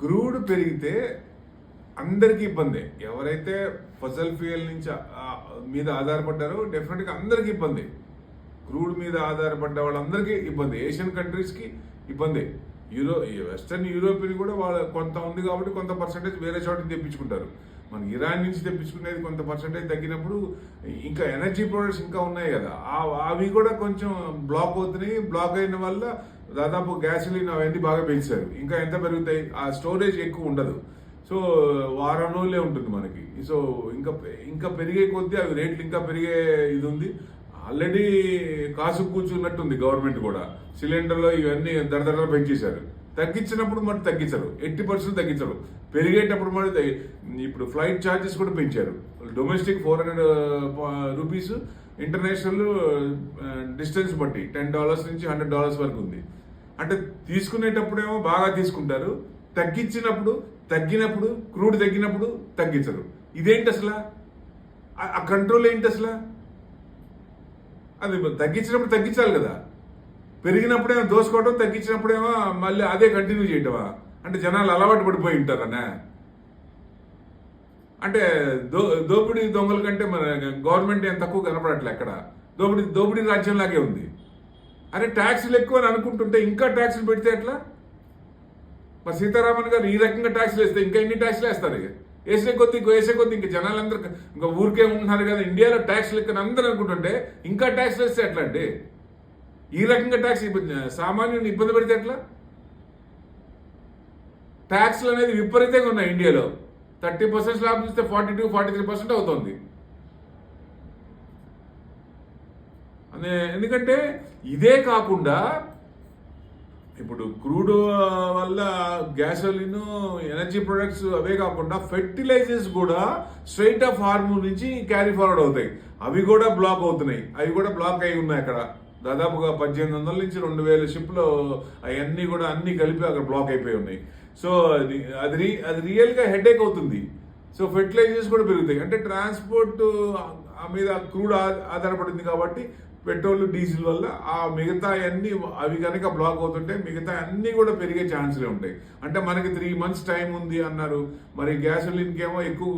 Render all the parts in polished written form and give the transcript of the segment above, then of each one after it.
Crude పెరిగితే అందరికీ ఇబ్బంది. ఎవరైతే ఫసల్ ఫ్యూయల్ నుంచి మీద ఆధారపడ్డారో డెఫినెట్గా అందరికీ ఇబ్బంది. క్రూడ్ మీద ఆధారపడ్డ వాళ్ళందరికీ ఇబ్బంది. ఏషియన్ కంట్రీస్కి ఇబ్బంది. వెస్టర్న్ యూరోపియన్ కూడా వాళ్ళ కొంత ఉంది కాబట్టి కొంత పర్సంటేజ్ వేరే చోట తెప్పించుకుంటారు. మన ఇరాన్ నుంచి తెప్పించుకునేది కొంత పర్సంటేజ్ తగ్గినప్పుడు ఇంకా ఎనర్జీ ప్రొడక్ట్స్ ఇంకా ఉన్నాయి కదా, అవి కూడా కొంచెం బ్లాక్ అవుతున్నాయి. బ్లాక్ అయిన వల్ల దాదాపు గ్యాసులిన్ అవన్నీ బాగా పెంచారు. ఇంకా ఎంత పెరుగుతాయి? ఆ స్టోరేజ్ ఎక్కువ ఉండదు. సో వారం రోజులే ఉంటుంది మనకి. సో ఇంకా పెరిగే కొద్దీ అవి రేట్లు ఇంకా పెరిగే ఇది ఉంది. ఆల్రెడీ కాసు కూర్చున్నట్టుంది గవర్నమెంట్ కూడా. సిలిండర్లో ఇవన్నీ దరదర పెంచేశారు. తగ్గించినప్పుడు మరి తగ్గించరు, 80% తగ్గించరు. పెరిగేటప్పుడు మరి ఇప్పుడు ఫ్లైట్ ఛార్జెస్ కూడా పెంచారు. డొమెస్టిక్ 400 రూపీస్, ఇంటర్నేషనల్ డిస్టెన్స్ బట్టి $10 నుంచి $100 వరకు ఉంది. అంటే తీసుకునేటప్పుడేమో బాగా తీసుకుంటారు, తగ్గినప్పుడు క్రూడ్ తగ్గినప్పుడు తగ్గించరు. ఇదేంటి అసలు? ఆ కంట్రోల్ ఏంటి అసలు? అది తగ్గించినప్పుడు తగ్గించాలి కదా. పెరిగినప్పుడేమో దోసుకోవడం, తగ్గించినప్పుడేమో మళ్ళీ అదే కంటిన్యూ చేయటమా? అంటే జనాలు అలవాటు పడిపోయి ఉంటారనే. అంటే దోపిడీ దొంగల కంటే మన గవర్నమెంట్ ఏం తక్కువ కనపడట్లే. ఎక్కడ దోపిడీ రాజ్యంలాగే ఉంది. అరే ట్యాక్సులు ఎక్కువ అని అనుకుంటుంటే ఇంకా ట్యాక్సులు పెడితే ఎట్లా? మరి సీతారామన్ గారు ఈ రకంగా ట్యాక్సులు వేస్తే ఇంకా ఎన్ని ట్యాక్సులు వేస్తారు? వేసే కొద్ది ఇంకా జనాలందరూ ఇంకా ఊరికే ఉంటున్నారు కదా. ఇండియాలో ట్యాక్సులు ఎక్కువ అందరూ అనుకుంటుంటే ఇంకా ట్యాక్సులు వేస్తే ఎట్లా అండి? ఈ రకంగా ట్యాక్స్ సామాన్యుని ఇబ్బంది పెడితే ఎట్లా? ట్యాక్స్లు అనేది విపరీతంగా ఉన్నాయి ఇండియాలో. 30% స్లాబ్ చూస్తే 42-43% అవుతుంది. ఎందుకంటే ఇదే కాకుండా ఇప్పుడు క్రూడ్ వల్ల గ్యాసోలిన్, ఎనర్జీ ప్రొడక్ట్స్ అవే కాకుండా ఫెర్టిలైజర్స్ కూడా స్ట్రైట్ ఆఫ్ హార్మూన్ నుంచి క్యారీ ఫార్వర్డ్ అవుతాయి. అవి కూడా బ్లాక్ అవుతున్నాయి. అవి కూడా బ్లాక్ అయి ఉన్నాయి. అక్కడ దాదాపుగా 1800 నుంచి 2000 షిప్లో అవన్నీ కూడా అన్ని కలిపి అక్కడ బ్లాక్ అయిపోయి ఉన్నాయి. సో అది రియల్గా హెడేక్ అవుతుంది. సో ఫెర్టిలైజర్స్ కూడా పెరుగుతాయి. అంటే ట్రాన్స్పోర్ట్ మీద క్రూడ్ ఆధారపడింది కాబట్టి పెట్రోల్, డీజిల్ వల్ల ఆ మిగతా అన్ని అవి కనుక బ్లాక్ అవుతుంటే మిగతా అన్ని కూడా పెరిగే ఛాన్సులే ఉంటాయి. అంటే మనకి 3 months టైం ఉంది అన్నారు. మరి గ్యాసోలిన్కి ఏమో ఎక్కువ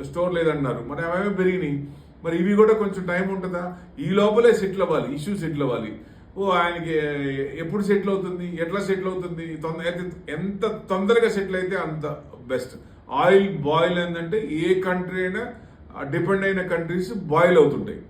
స్టోర్ లేదన్నారు. మరి అవేమో పెరిగినాయి. మరి ఇవి కూడా కొంచెం టైం ఉంటుందా? ఈ లోపలే సెటిల్ అవ్వాలి, ఇష్యూ సెటిల్ అవ్వాలి. ఆయనకి ఎప్పుడు సెటిల్ అవుతుంది, ఎట్లా సెటిల్ అవుతుంది? ఎంత తొందరగా సెటిల్ అయితే అంత బెస్ట్. ఆయిల్ బాయిల్ ఏంటంటే ఏ కంట్రీ అయినా డిపెండ్ అయిన కంట్రీస్ బాయిల్ అవుతుంటాయి.